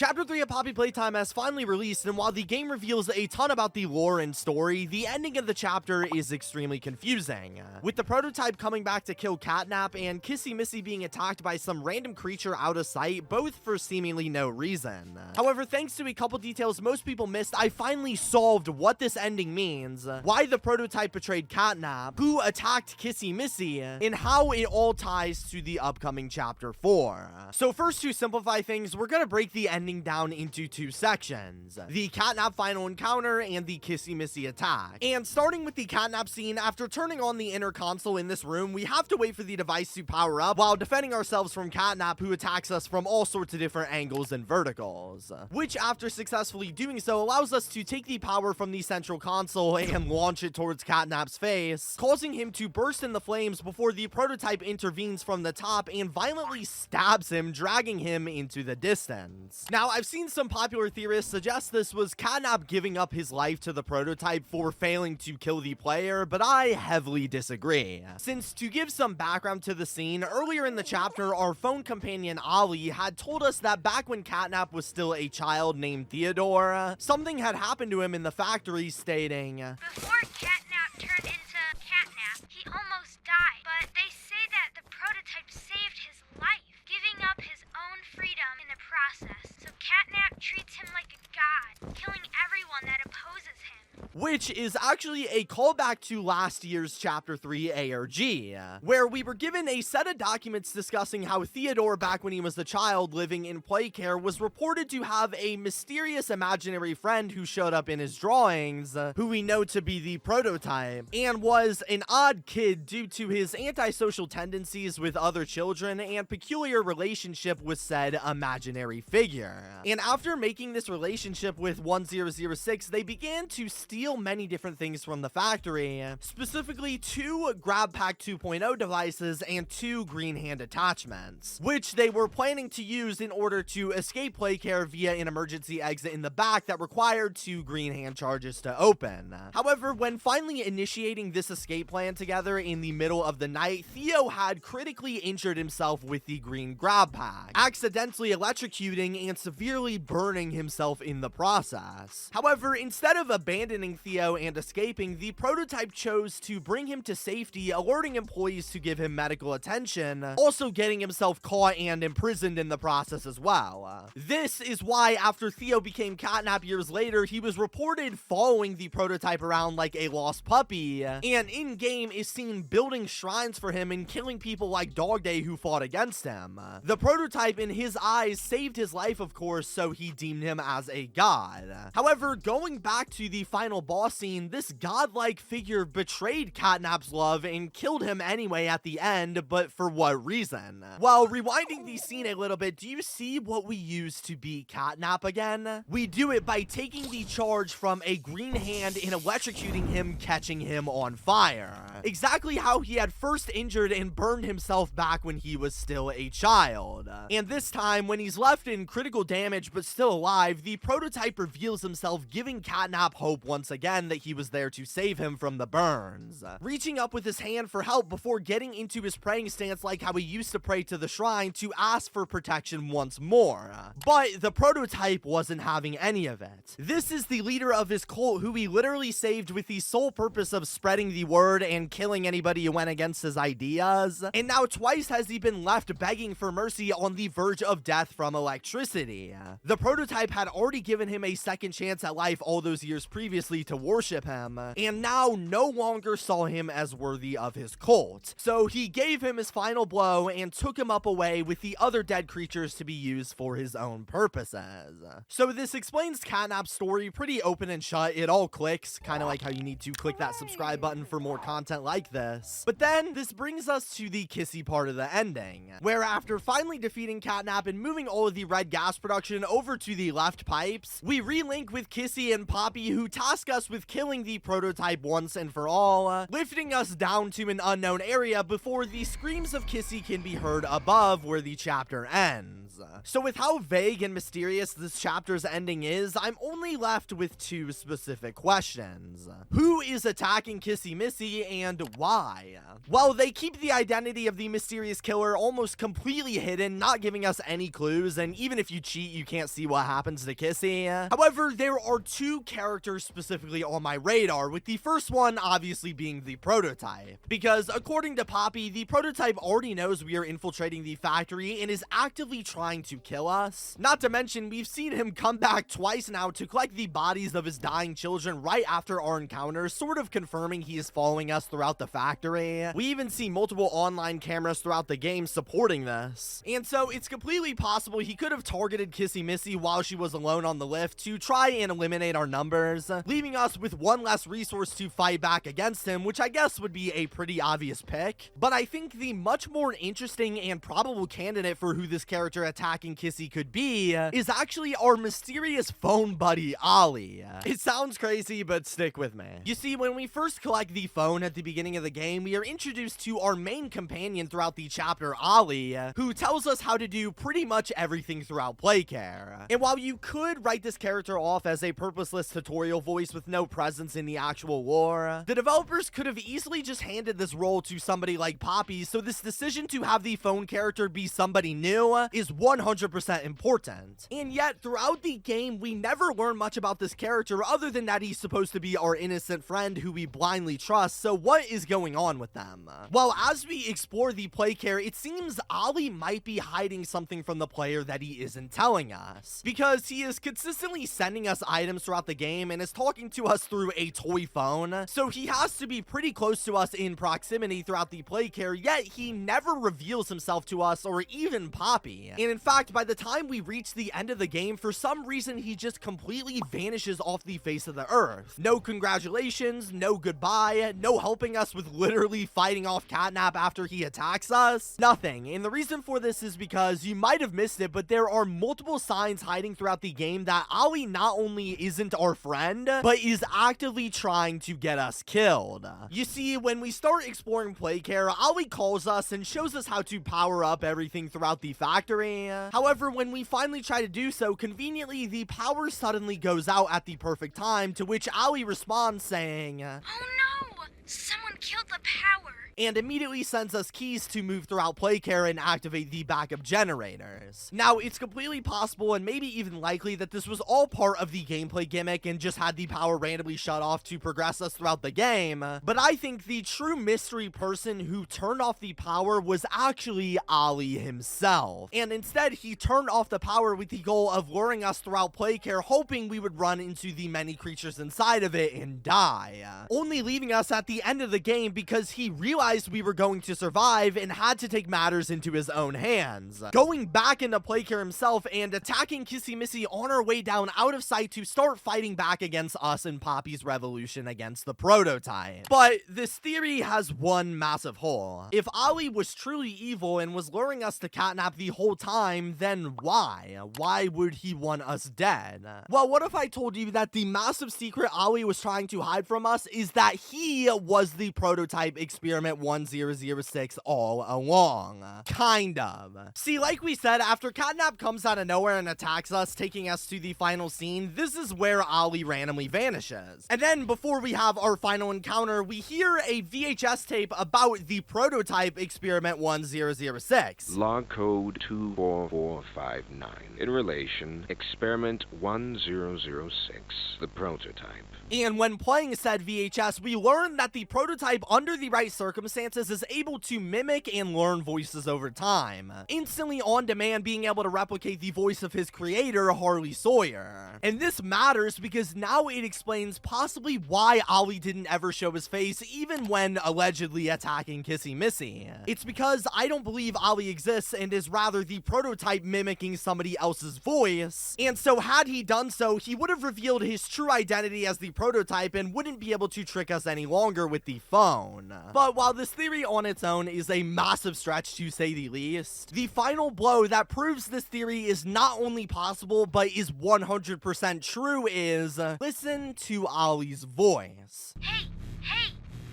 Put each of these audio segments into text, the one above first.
Chapter 3 of Poppy Playtime has finally released, and while the game reveals a ton about the lore and story, the ending of the chapter is extremely confusing. With the prototype coming back to kill Catnap and Missy being attacked by some random creature out of sight, both for seemingly no reason. However, thanks to a couple details most people missed, I finally solved what this ending means, why the prototype betrayed Catnap, who attacked Missy, and how it all ties to the upcoming Chapter 4. So first, to simplify things, we're gonna break the ending down into two sections: the Catnap final encounter and the Missy attack. And starting with the Catnap scene, after turning on the inner console in this room, we have to wait for the device to power up while defending ourselves from Catnap, who attacks us from all sorts of different angles and verticals, which after successfully doing so allows us to take the power from the central console and launch it towards Catnap's face, causing him to burst in the flames before the prototype intervenes from the top and violently stabs him, dragging him into the distance. Now, I've seen some popular theorists suggest this was Catnap giving up his life to the prototype for failing to kill the player, but I heavily disagree. Since, to give some background to the scene, earlier in the chapter, our phone companion OLLIE had told us that back when Catnap was still a child named Theodore, something had happened to him in the factory, stating, "Before Catnap turned into Catnap, he almost died, but they say that the prototype saved his life, giving up his own freedom in the process. So Catnap treats him like a god, killing everyone that opposes him." Which is actually a callback to last year's Chapter 3 ARG, where we were given a set of documents discussing how Theodore, back when he was a child living in Playcare, was reported to have a mysterious imaginary friend who showed up in his drawings, who we know to be the prototype, and was an odd kid due to his antisocial tendencies with other children and peculiar relationship with said imaginary figure. And after making this relationship with 1006, they began to steal many different things from the factory, specifically 2 GrabPack 2.0 devices and 2 green hand attachments, which they were planning to use in order to escape Playcare via an emergency exit in the back that required 2 green hand charges to open. However, when finally initiating this escape plan together in the middle of the night, Theo had critically injured himself with the green GrabPack, accidentally electrocuting and severely burning himself in the process. However, instead of abandoning Theo and escaping, the prototype chose to bring him to safety, alerting employees to give him medical attention, also getting himself caught and imprisoned in the process as well. This is why after Theo became Catnap years later, he was reported following the prototype around like a lost puppy, and in-game is seen building shrines for him and killing people like Dog Day who fought against him. The prototype, in his eyes, saved his life, of course, so he deemed him as a god. However, going back to the final boss scene, this godlike figure betrayed Catnap's love and killed him anyway at the end, but for what reason? While rewinding the scene a little bit, do you see what we used to beat Catnap again? We do it by taking the charge from a green hand and electrocuting him, catching him on fire. Exactly how he had first injured and burned himself back when he was still a child. And this time, when he's left in critical damage but still alive, the prototype reveals himself, giving Catnap hope once again that he was there to save him from the burns, reaching up with his hand for help before getting into his praying stance like how he used to pray to the shrine to ask for protection once more. But the prototype wasn't having any of it. This is the leader of his cult, who he literally saved with the sole purpose of spreading the word and killing anybody who went against his ideas, and now twice has he been left begging for mercy on the verge of death from electricity. The prototype had already given him a second chance at life all those years previously to worship him, and now no longer saw him as worthy of his cult. So he gave him his final blow and took him up away with the other dead creatures to be used for his own purposes. So this explains Catnap's story pretty open and shut. It all clicks, kind of like how you need to click that subscribe button for more content like this. But then this brings us to the Kissy part of the ending, where after finally defeating Catnap and moving all of the red gas production over to the left pipes, we relink with Kissy and Poppy, who task us with killing the prototype once and for all, lifting us down to an unknown area before the screams of Kissy can be heard above where the chapter ends. So with how vague and mysterious this chapter's ending is, I'm only left with two specific questions. Who is attacking Kissy Missy and why? Well, they keep the identity of the mysterious killer almost completely hidden, not giving us any clues, and even if you cheat, you can't see what happens to Kissy. However, there are two characters specifically on my radar, with the first one obviously being the prototype. Because according to Poppy, the prototype already knows we are infiltrating the factory and is actively trying to kill us. Not to mention, we've seen him come back twice now to collect the bodies of his dying children right after our encounter, sort of confirming he is following us throughout the factory. We even see multiple online cameras throughout the game supporting this. And so it's completely possible he could have targeted Kissy Missy while she was alone on the lift to try and eliminate our numbers, leaving us with one less resource to fight back against him, which I guess would be a pretty obvious pick. But I think the much more interesting and probable candidate for who this character attacking Kissy could be is actually our mysterious phone buddy, OLLIE. It sounds crazy, but stick with me. You see, when we first collect the phone at the beginning of the game, we are introduced to our main companion throughout the chapter, OLLIE, who tells us how to do pretty much everything throughout Playcare. And while you could write this character off as a purposeless tutorial voice with no presence in the actual lore, the developers could have easily just handed this role to somebody like Poppy, so this decision to have the phone character be somebody new is 100% important. And yet, throughout the game, we never learn much about this character other than that he's supposed to be our innocent friend who we blindly trust, so what is going on with them? Well, as we explore the Playcare, it seems OLLIE might be hiding something from the player that he isn't telling us, because he is consistently sending us items throughout the game and is talking to us through a toy phone, so he has to be pretty close to us in proximity throughout the Playcare, yet he never reveals himself to us or even Poppy. And in fact, by the time we reach the end of the game, for some reason he just completely vanishes off the face of the earth. No congratulations, no goodbye, no helping us with literally fighting off Catnap after he attacks us, nothing. And the reason for this is because you might have missed it, but there are multiple signs hiding throughout the game that OLLIE not only isn't our friend, but is actively trying to get us killed. You see, when we start exploring Playcare, OLLIE calls us and shows us how to power up everything throughout the factory. However, when we finally try to do so, conveniently, the power suddenly goes out at the perfect time, to which OLLIE responds saying, "Oh no! Someone killed the power!" and immediately sends us keys to move throughout Playcare and activate the backup generators. Now, it's completely possible and maybe even likely that this was all part of the gameplay gimmick and just had the power randomly shut off to progress us throughout the game, but I think the true mystery person who turned off the power was actually OLLIE himself, and instead he turned off the power with the goal of luring us throughout Playcare, hoping we would run into the many creatures inside of it and die, only leaving us at the end of the game because he realized we were going to survive and had to take matters into his own hands, going back into Playcare himself and attacking Kissy Missy on our way down out of sight to start fighting back against us in Poppy's revolution against the prototype. But this theory has one massive hole. If OLLIE was truly evil and was luring us to Catnap the whole time, then why? Why would he want us dead? Well, what if I told you that the massive secret OLLIE was trying to hide from us is that he was the prototype experiment 1006 all along? Kind of. See, like we said, after Catnap comes out of nowhere and attacks us, taking us to the final scene, this is where OLLIE randomly vanishes. And then before we have our final encounter, we hear a VHS tape about the prototype experiment 1006. Log code 24459. In relation, experiment 1006, the prototype. And when playing said VHS, we learn that the prototype, under the right circumstances, is able to mimic and learn voices over time, instantly on demand, being able to replicate the voice of his creator, Harley Sawyer. And this matters because now it explains possibly why OLLIE didn't ever show his face, even when allegedly attacking Kissy Missy. It's because I don't believe OLLIE exists and is rather the prototype mimicking somebody else's voice. And so had he done so, he would have revealed his true identity as the prototype and wouldn't be able to trick us any longer with the phone. But while this theory on its own is a massive stretch to say the least, the final blow that proves this theory is not only possible but is 100% true is, listen to OLLIE's voice. Hey,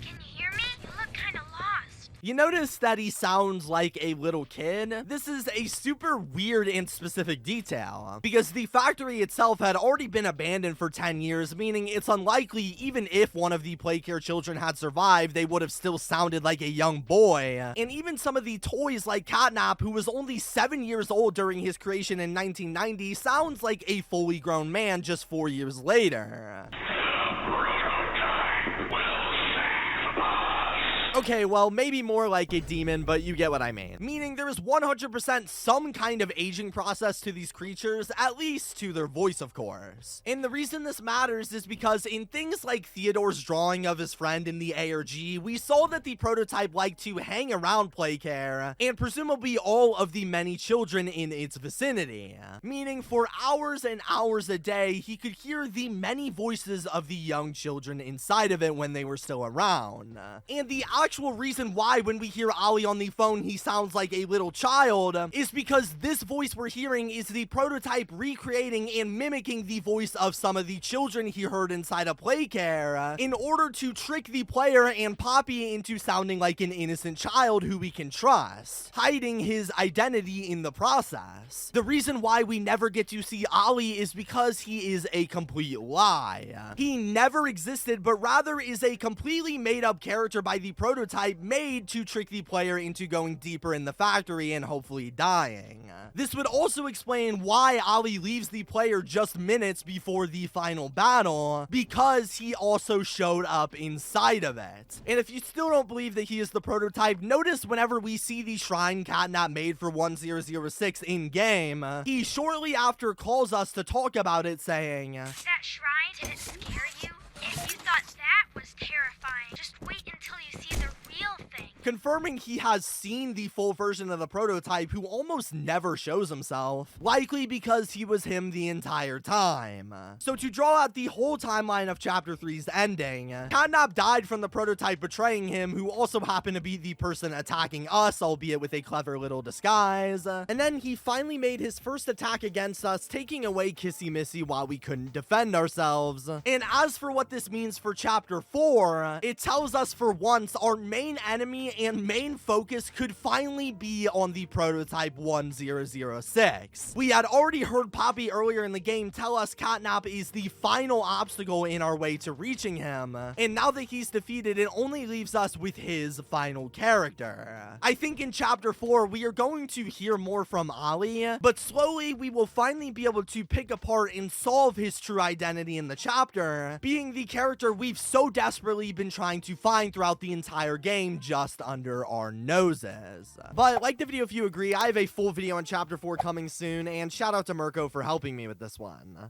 can you hear me? You look kinda lost. You notice that he sounds like a little kid? This is a super weird and specific detail, because the factory itself had already been abandoned for 10 years, meaning it's unlikely even if one of the Playcare children had survived, they would have still sounded like a young boy. And even some of the toys like Catnap, who was only 7 years old during his creation in 1990, sounds like a fully grown man just 4 years later. Okay, well, maybe more like a demon, but you get what I mean. Meaning there is 100% some kind of aging process to these creatures, at least to their voice, of course. And the reason this matters is because in things like Theodore's drawing of his friend in the ARG, we saw that the prototype liked to hang around Playcare, and presumably all of the many children in its vicinity. Meaning for hours and hours a day, he could hear the many voices of the young children inside of it when they were still around. And the actual reason why when we hear OLLIE on the phone he sounds like a little child is because this voice we're hearing is the prototype recreating and mimicking the voice of some of the children he heard inside of Playcare in order to trick the player and Poppy into sounding like an innocent child who we can trust, hiding his identity in the process. The reason why we never get to see OLLIE is because he is a complete lie. He never existed, but rather is a completely made up character by the prototype made to trick the player into going deeper in the factory and hopefully dying. This would also explain why OLLIE leaves the player just minutes before the final battle, because he also showed up inside of it. And if you still don't believe that he is the prototype, notice whenever we see the shrine Catnap made for 1006 in game, he shortly after calls us to talk about it, saying, "That shrine, did it scare you? If you thought that was terrifying, just wait until you see the real thing." Confirming he has seen the full version of the prototype who almost never shows himself, likely because he was him the entire time. So to draw out the whole timeline of Chapter 3's ending, Catnap died from the prototype betraying him, who also happened to be the person attacking us, albeit with a clever little disguise. And then he finally made his first attack against us, taking away Kissy Missy while we couldn't defend ourselves. And as for what this means for Chapter 4, it tells us for once our main enemy and main focus could finally be on the prototype 1006. We had already heard Poppy earlier in the game tell us Catnap is the final obstacle in our way to reaching him, and now that he's defeated, it only leaves us with his final character. I think in Chapter 4 we are going to hear more from OLLIE, but slowly we will finally be able to pick apart and solve his true identity in the chapter, being the character we've so desperately been trying to find throughout the entire game just under our noses. But like the video if you agree. I have a full video on Chapter 4 coming soon, and shout out to Merko for helping me with this one.